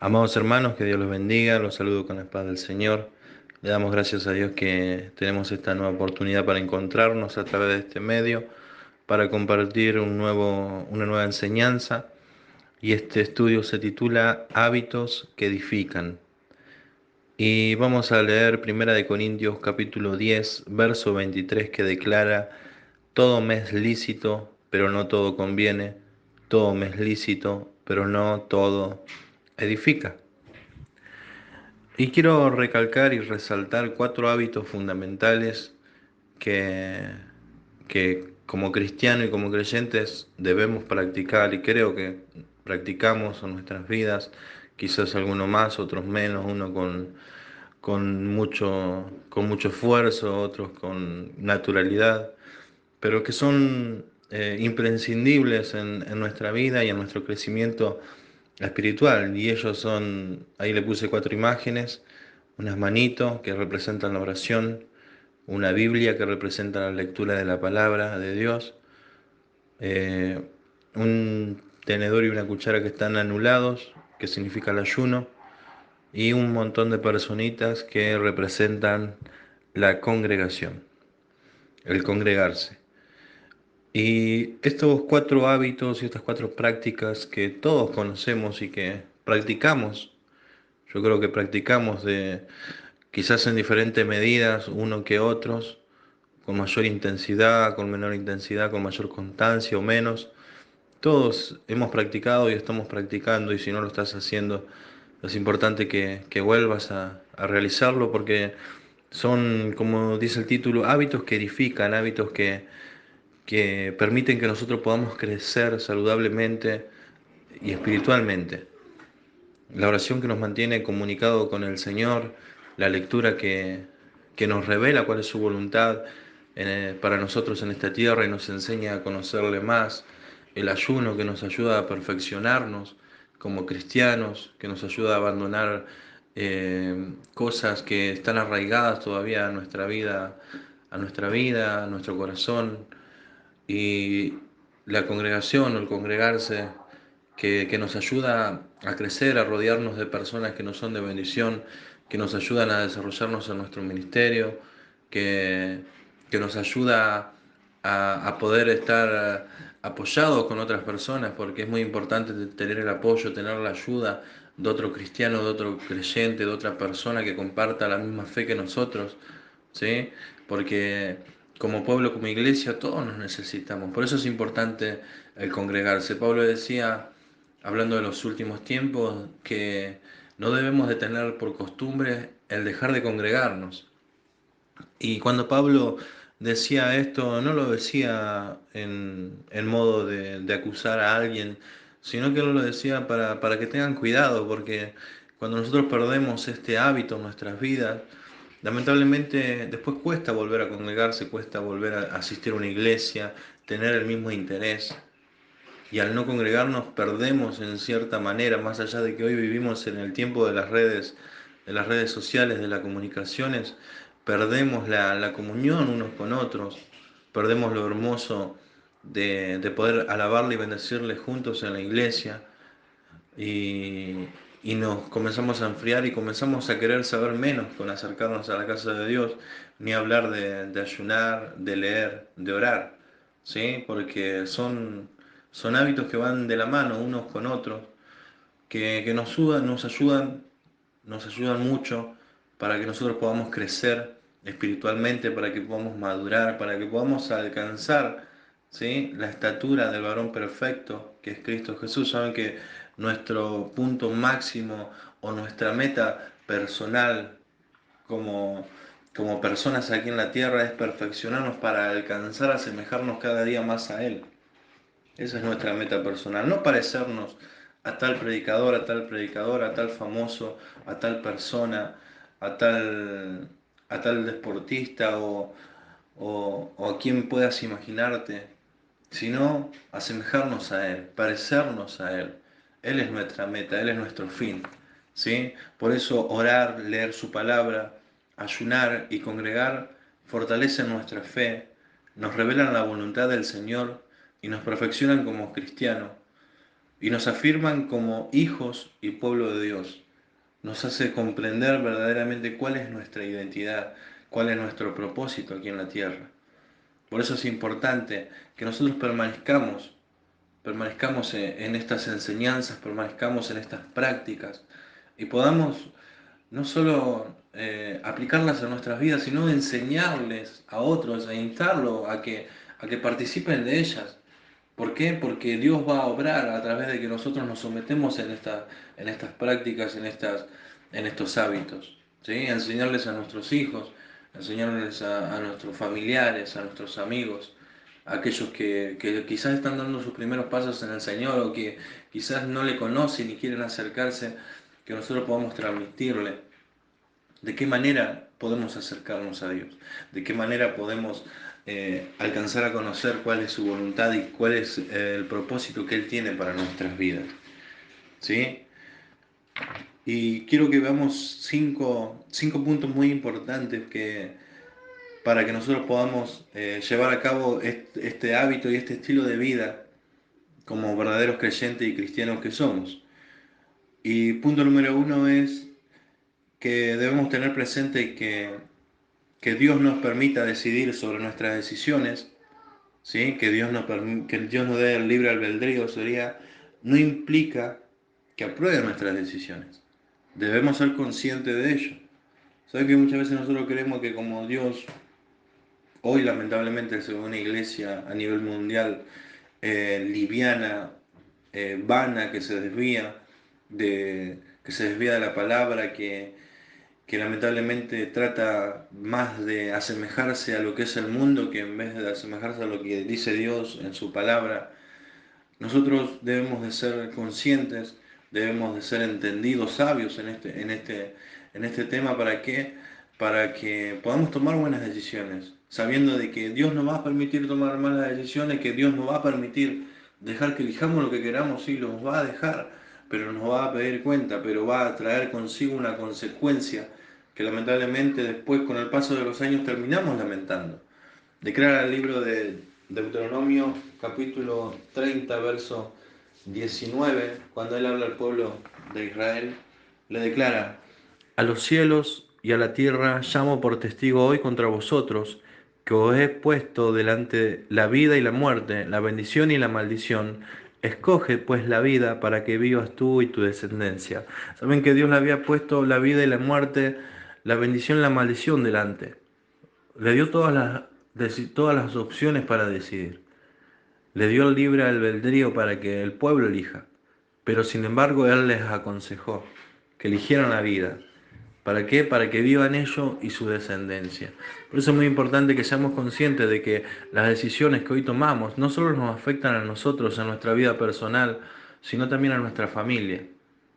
Amados hermanos, que Dios los bendiga, los saludo con la paz del Señor. Le damos gracias a Dios que tenemos esta nueva oportunidad para encontrarnos a través de este medio, para compartir una nueva enseñanza. Y este estudio se titula Hábitos que edifican. Y vamos a leer Primera de Corintios capítulo 10, verso 23, que declara: todo me es lícito, pero no todo conviene. Todo me es lícito, pero no todo edifica. Y quiero recalcar y resaltar cuatro hábitos fundamentales que, que como cristianos y como creyentes debemos practicar, y creo que practicamos en nuestras vidas, quizás alguno más, otros menos, uno con mucho esfuerzo, otros con naturalidad, pero que son imprescindibles en nuestra vida y en nuestro crecimiento espiritual. Y ellos son, ahí le puse cuatro imágenes: unas manitos que representan la oración, una Biblia que representa la lectura de la palabra de Dios, eh, un tenedor y una cuchara que están anulados, que significa el ayuno, y un montón de personitas que representan la congregación, el congregarse. Y estos cuatro hábitos y estas cuatro prácticas que todos conocemos y que practicamos, yo creo que practicamos quizás en diferentes medidas, uno que otros, con mayor intensidad, con menor intensidad, con mayor constancia o menos. Todos hemos practicado y estamos practicando, y si no lo estás haciendo, es importante que vuelvas a realizarlo, porque son, como dice el título, hábitos que edifican, hábitos que permiten que nosotros podamos crecer saludablemente y espiritualmente. La oración que nos mantiene comunicado con el Señor, la lectura que nos revela cuál es su voluntad para nosotros en esta tierra y nos enseña a conocerle más, el ayuno que nos ayuda a perfeccionarnos como cristianos, que nos ayuda a abandonar cosas que están arraigadas todavía a nuestro corazón, y la congregación o el congregarse que nos ayuda a crecer, a rodearnos de personas que nos son de bendición, que nos ayudan a desarrollarnos en nuestro ministerio, que, que nos ayuda a poder estar apoyados con otras personas, porque es muy importante tener el apoyo, tener la ayuda de otro cristiano, de otro creyente, de otra persona que comparta la misma fe que nosotros, ¿sí? Porque como pueblo, como iglesia, todos nos necesitamos. Por eso es importante el congregarse. Pablo decía, hablando de los últimos tiempos, que no debemos de tener por costumbre el dejar de congregarnos. Y cuando Pablo decía esto, no lo decía en modo de acusar a alguien, sino que lo decía para que tengan cuidado, porque cuando nosotros perdemos este hábito en nuestras vidas, lamentablemente después cuesta volver a congregarse, cuesta volver a asistir a una iglesia, tener el mismo interés. Y al no congregarnos perdemos en cierta manera, más allá de que hoy vivimos en el tiempo de las redes sociales, de las comunicaciones, perdemos la comunión unos con otros, perdemos lo hermoso de poder alabarle y bendecirle juntos en la iglesia, y, y nos comenzamos a enfriar y comenzamos a querer saber menos con acercarnos a la casa de Dios, ni hablar de ayunar, de leer, de orar, ¿sí? Porque son hábitos que van de la mano unos con otros, que nos ayudan mucho para que nosotros podamos crecer espiritualmente, para que podamos madurar, para que podamos alcanzar, ¿sí?, la estatura del varón perfecto, que es Cristo Jesús. Saben que nuestro punto máximo o nuestra meta personal como, como personas aquí en la tierra es perfeccionarnos para alcanzar a asemejarnos cada día más a Él. Esa es nuestra meta personal, no parecernos a tal famoso, a tal persona, a tal, a tal deportista o a quien puedas imaginarte, sino asemejarnos a Él, parecernos a Él. Él es nuestra meta, Él es nuestro fin, ¿sí? Por eso orar, leer su palabra, ayunar y congregar fortalecen nuestra fe, nos revelan la voluntad del Señor y nos perfeccionan como cristianos. y nos afirman como hijos y pueblo de Dios. Nos hace comprender verdaderamente cuál es nuestra identidad, cuál es nuestro propósito aquí en la tierra. Por eso es importante que nosotros permanezcamos en estas enseñanzas, permanezcamos en estas prácticas y podamos no solo aplicarlas a nuestras vidas, sino enseñarles a otros e instarlos a que participen de ellas. ¿Por qué? Porque Dios va a obrar a través de que nosotros nos sometemos en estas prácticas, en estos hábitos. ¿Sí? Enseñarles a nuestros hijos, enseñarles a nuestros familiares, a nuestros amigos, a aquellos que quizás están dando sus primeros pasos en el Señor o que quizás no le conocen y quieren acercarse, que nosotros podamos transmitirle de qué manera podemos acercarnos a Dios, de qué manera podemos alcanzar a conocer cuál es su voluntad y cuál es el propósito que Él tiene para nuestras vidas. ¿Sí? Y quiero que veamos cinco puntos muy importantes para que nosotros podamos llevar a cabo este hábito y este estilo de vida como verdaderos creyentes y cristianos que somos. Y punto número uno es que debemos tener presente que Dios nos permita decidir sobre nuestras decisiones, ¿sí? Que Dios nos dé el libre albedrío, no implica que apruebe nuestras decisiones. Debemos ser conscientes de ello. ¿Sabes que muchas veces nosotros creemos que como Dios, hoy lamentablemente según una iglesia a nivel mundial, liviana, vana, que se desvía de la palabra, que lamentablemente trata más de asemejarse a lo que es el mundo que en vez de asemejarse a lo que dice Dios en su palabra. Nosotros debemos de ser conscientes, debemos de ser entendidos, sabios en este tema. ¿Para qué? Para que podamos tomar buenas decisiones, sabiendo de que Dios nos va a permitir tomar malas decisiones, que Dios nos va a permitir dejar que elijamos lo que queramos, sí, los va a dejar, pero nos va a pedir cuenta, pero va a traer consigo una consecuencia que lamentablemente después con el paso de los años terminamos lamentando. Declara el libro de Deuteronomio, capítulo 30, verso 19, cuando él habla al pueblo de Israel, le declara: a los cielos y a la tierra llamo por testigo hoy contra vosotros, que os he puesto delante la vida y la muerte, la bendición y la maldición. Escoge pues la vida para que vivas tú y tu descendencia. Saben que Dios le había puesto la vida y la muerte, la bendición y la maldición delante. Le dio todas las opciones para decidir. Le dio el libre albedrío para que el pueblo elija. Pero sin embargo Él les aconsejó que eligieran la vida. ¿Para qué? Para que vivan ellos y su descendencia. Por eso es muy importante que seamos conscientes de que las decisiones que hoy tomamos no solo nos afectan a nosotros, a nuestra vida personal, sino también a nuestra familia,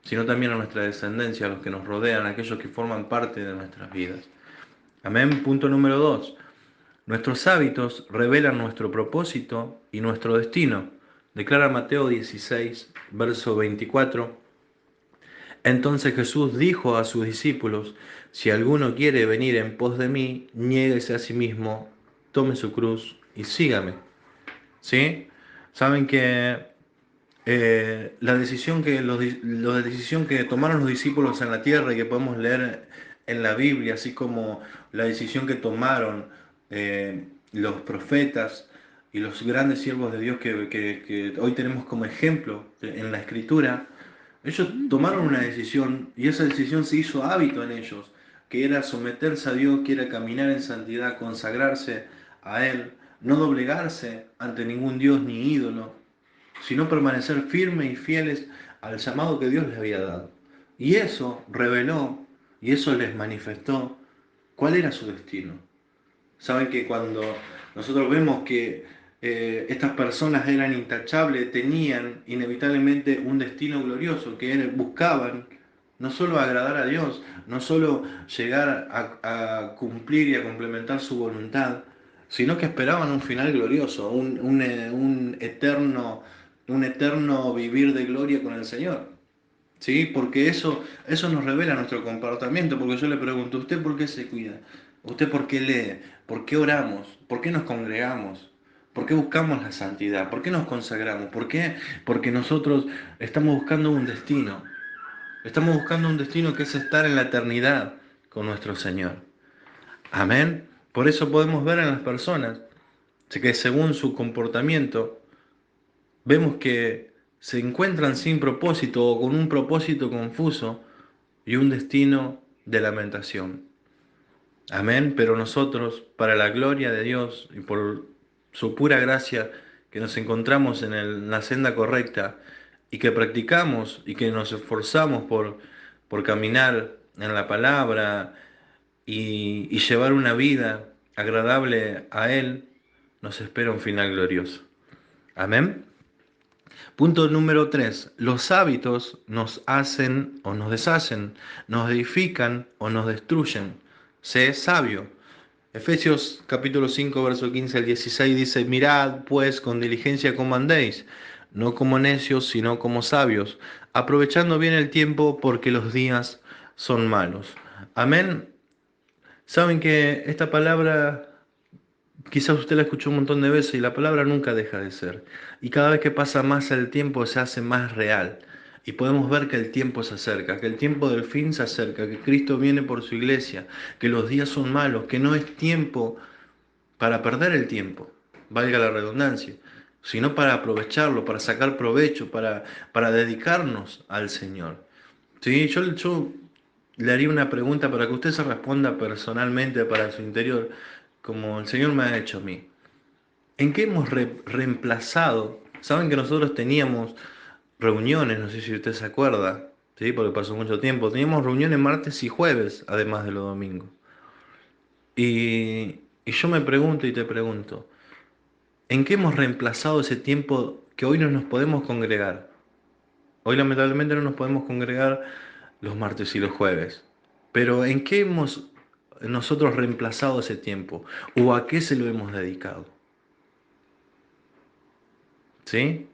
sino también a nuestra descendencia, a los que nos rodean, a aquellos que forman parte de nuestras vidas. Amén. Punto número 2. Nuestros hábitos revelan nuestro propósito y nuestro destino. Declara Mateo 16, verso 24. Entonces Jesús dijo a sus discípulos: si alguno quiere venir en pos de mí, niéguese a sí mismo, tome su cruz y sígame. ¿Sí? Saben que la decisión que tomaron los discípulos en la tierra y que podemos leer en la Biblia, así como la decisión que tomaron los profetas y los grandes siervos de Dios que hoy tenemos como ejemplo en la Escritura, ellos tomaron una decisión y esa decisión se hizo hábito en ellos, que era someterse a Dios, que era caminar en santidad, consagrarse a Él, no doblegarse ante ningún Dios ni ídolo, sino permanecer firmes y fieles al llamado que Dios les había dado. Y eso reveló y eso les manifestó cuál era su destino. Saben que cuando nosotros vemos que estas personas eran intachables, tenían inevitablemente un destino glorioso, buscaban no solo agradar a Dios, no solo llegar a cumplir y a complementar su voluntad, sino que esperaban un final glorioso, un eterno vivir de gloria con el Señor. ¿Sí? Porque eso nos revela nuestro comportamiento, porque yo le pregunto: ¿usted por qué se cuida? ¿Usted por qué lee? ¿Por qué oramos? ¿Por qué nos congregamos? ¿Por qué buscamos la santidad? ¿Por qué nos consagramos? ¿Por qué? Porque nosotros estamos buscando un destino. Estamos buscando un destino que es estar en la eternidad con nuestro Señor. Amén. Por eso podemos ver en las personas que según su comportamiento vemos que se encuentran sin propósito o con un propósito confuso y un destino de lamentación. Amén. Pero nosotros, para la gloria de Dios y por su pura gracia, que nos encontramos en la senda correcta y que practicamos y que nos esforzamos por caminar en la palabra y llevar una vida agradable a Él, nos espera un final glorioso. Amén. Punto número 3. Los hábitos nos hacen o nos deshacen, nos edifican o nos destruyen. Sé sabio. Efesios capítulo 5, verso 15 al 16 dice: Mirad pues con diligencia cómo andéis, no como necios, sino como sabios, aprovechando bien el tiempo porque los días son malos. Amén. Saben que esta palabra quizás usted la escuchó un montón de veces y la palabra nunca deja de ser. Y cada vez que pasa más el tiempo se hace más real. Y podemos ver que el tiempo se acerca, que el tiempo del fin se acerca, que Cristo viene por su iglesia, que los días son malos, que no es tiempo para perder el tiempo, valga la redundancia, sino para aprovecharlo, para sacar provecho, para dedicarnos al Señor. Sí, yo le haría una pregunta para que usted se responda personalmente para su interior, como el Señor me ha hecho a mí. ¿En qué hemos reemplazado? Saben que nosotros teníamos reuniones, no sé si usted se acuerda, ¿sí? Porque pasó mucho tiempo. Teníamos reuniones martes y jueves, además de los domingos. Y yo me pregunto y te pregunto, ¿en qué hemos reemplazado ese tiempo que hoy no nos podemos congregar? Hoy lamentablemente no nos podemos congregar los martes y los jueves. Pero ¿en qué hemos nosotros reemplazado ese tiempo? ¿O a qué se lo hemos dedicado? ¿Sí?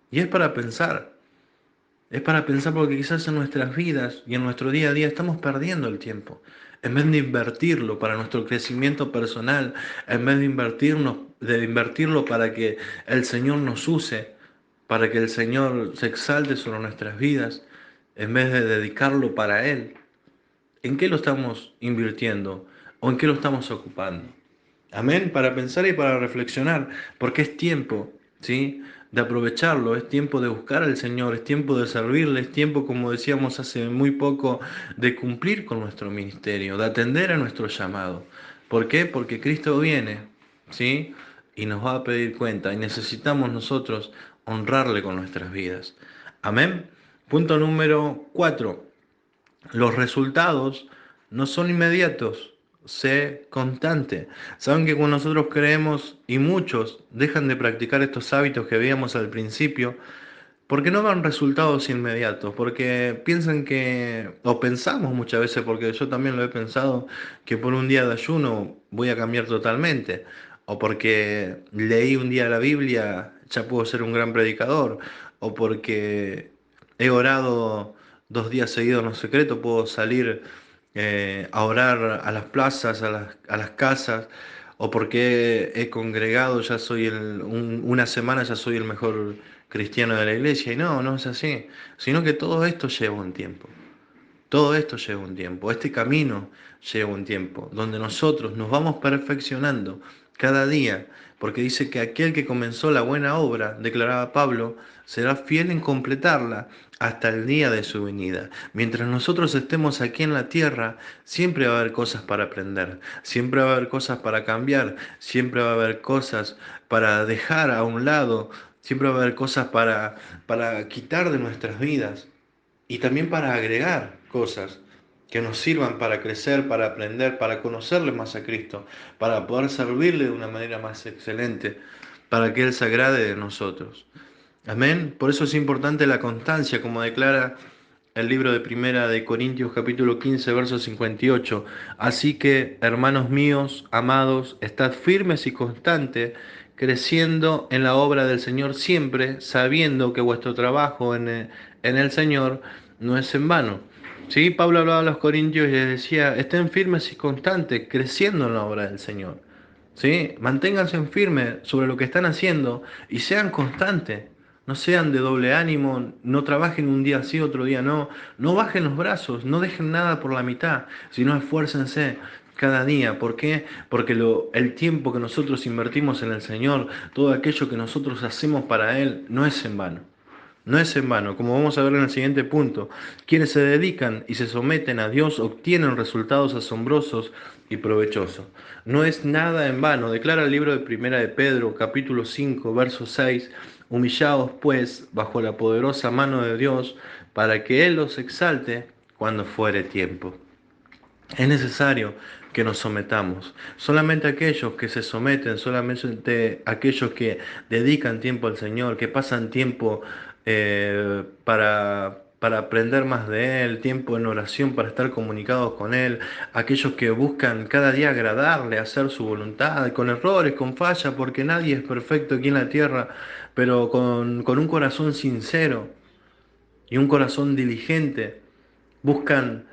Y es para pensar. Es para pensar porque quizás en nuestras vidas y en nuestro día a día estamos perdiendo el tiempo. En vez de invertirlo para nuestro crecimiento personal, en vez de invertirlo para que el Señor nos use, para que el Señor se exalte sobre nuestras vidas, en vez de dedicarlo para Él, ¿en qué lo estamos invirtiendo o en qué lo estamos ocupando? Amén, para pensar y para reflexionar, porque es tiempo, ¿sí? De aprovecharlo, es tiempo de buscar al Señor, es tiempo de servirle, es tiempo, como decíamos hace muy poco, de cumplir con nuestro ministerio, de atender a nuestro llamado. ¿Por qué? Porque Cristo viene, ¿sí? Y nos va a pedir cuenta y necesitamos nosotros honrarle con nuestras vidas. Amén. Punto número 4. Los resultados no son inmediatos, sé constante. Saben que cuando nosotros creemos y muchos dejan de practicar estos hábitos que veíamos al principio, porque no dan resultados inmediatos, porque piensan que, o pensamos muchas veces, porque yo también lo he pensado, que por un día de ayuno voy a cambiar totalmente, o porque leí un día la Biblia, ya puedo ser un gran predicador, o porque he orado 2 días seguidos en lo secreto, puedo salir a orar a las plazas, a las casas, o porque he congregado, ya soy una semana ya soy el mejor cristiano de la iglesia. Y no, no es así, sino que todo esto lleva un tiempo. Todo esto lleva un tiempo, este camino lleva un tiempo, donde nosotros nos vamos perfeccionando cada día, porque dice que aquel que comenzó la buena obra, declaraba Pablo, será fiel en completarla hasta el día de su venida. Mientras nosotros estemos aquí en la tierra, siempre va a haber cosas para aprender, siempre va a haber cosas para cambiar, siempre va a haber cosas para dejar a un lado, siempre va a haber cosas para quitar de nuestras vidas y también para agregar cosas que nos sirvan para crecer, para aprender, para conocerle más a Cristo, para poder servirle de una manera más excelente, para que Él se agrade de nosotros. Amén. Por eso es importante la constancia, como declara el libro de Primera de Corintios capítulo 15, verso 58. Así que, hermanos míos, amados, estad firmes y constantes, creciendo en la obra del Señor siempre, sabiendo que vuestro trabajo en el Señor no es en vano. ¿Sí? Pablo hablaba a los corintios y les decía, estén firmes y constantes, creciendo en la obra del Señor. ¿sí? Manténganse en firme sobre lo que están haciendo y sean constantes. No sean de doble ánimo, no trabajen un día sí, otro día no. No bajen los brazos, no dejen nada por la mitad, sino esfuércense cada día. ¿Por qué? Porque el tiempo que nosotros invertimos en el Señor, todo aquello que nosotros hacemos para Él, no es en vano. No es en vano, como vamos a ver en el siguiente punto. Quienes se dedican y se someten a Dios obtienen resultados asombrosos y provechosos. No es nada en vano, declara el libro de Primera de Pedro, capítulo 5, verso 6. Humillaos pues bajo la poderosa mano de Dios, para que Él los exalte cuando fuere tiempo. Es necesario que nos sometamos. Solamente aquellos que se someten, solamente aquellos que dedican tiempo al Señor, que pasan tiempo para aprender más de Él, tiempo en oración para estar comunicados con Él, aquellos que buscan cada día agradarle, hacer su voluntad, con errores, con fallas, porque nadie es perfecto aquí en la tierra, pero con un corazón sincero y un corazón diligente, buscan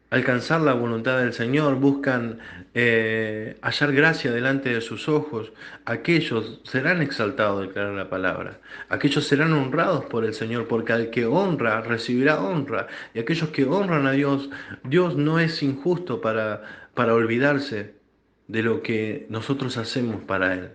alcanzar la voluntad del Señor, buscan hallar gracia delante de sus ojos. Aquellos serán exaltados, declara la palabra. Aquellos serán honrados por el Señor, porque al que honra recibirá honra. Y aquellos que honran a Dios, Dios no es injusto para olvidarse de lo que nosotros hacemos para Él.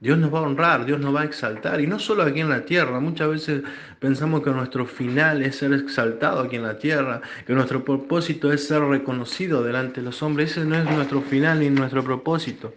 Dios nos va a honrar, Dios nos va a exaltar, y no solo aquí en la tierra. Muchas veces pensamos que nuestro final es ser exaltado aquí en la tierra, que nuestro propósito es ser reconocido delante de los hombres. Ese no es nuestro final ni nuestro propósito,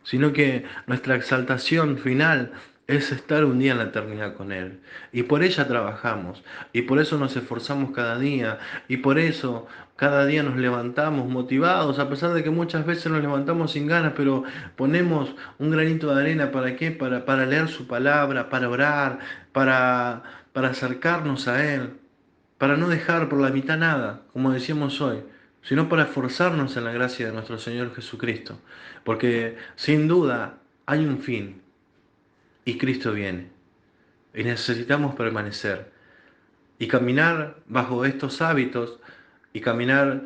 sino que nuestra exaltación final es estar un día en la eternidad con Él. Y por ella trabajamos, y por eso nos esforzamos cada día, y por eso cada día nos levantamos motivados, a pesar de que muchas veces nos levantamos sin ganas, pero ponemos un granito de arena. ¿Para qué? Para leer su palabra, para orar, para acercarnos a Él, para no dejar por la mitad nada, como decíamos hoy, sino para esforzarnos en la gracia de nuestro Señor Jesucristo. Porque sin duda hay un fin y Cristo viene. Y necesitamos permanecer y caminar bajo estos hábitos y caminar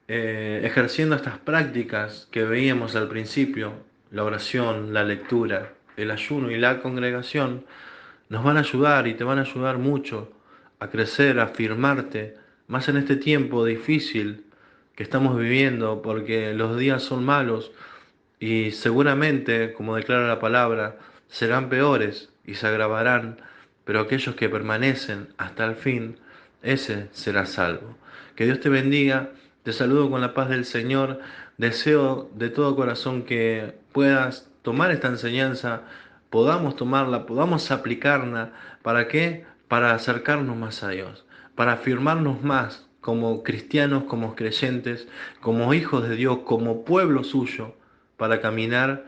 ejerciendo estas prácticas que veíamos al principio, la oración, la lectura, el ayuno y la congregación, nos van a ayudar y te van a ayudar mucho a crecer, a afirmarte, más en este tiempo difícil que estamos viviendo, porque los días son malos y seguramente, como declara la palabra, serán peores y se agravarán, pero aquellos que permanecen hasta el fin, ese será salvo. Que Dios te bendiga, te saludo con la paz del Señor, deseo de todo corazón que puedas tomar esta enseñanza, podamos tomarla, podamos aplicarla. ¿Para qué? Para acercarnos más a Dios, para afirmarnos más como cristianos, como creyentes, como hijos de Dios, como pueblo suyo, para caminar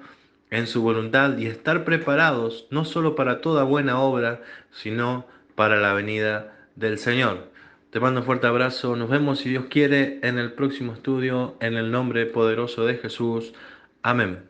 en su voluntad y estar preparados no solo para toda buena obra, sino para la venida del Señor. Te mando un fuerte abrazo, nos vemos si Dios quiere en el próximo estudio, en el nombre poderoso de Jesús. Amén.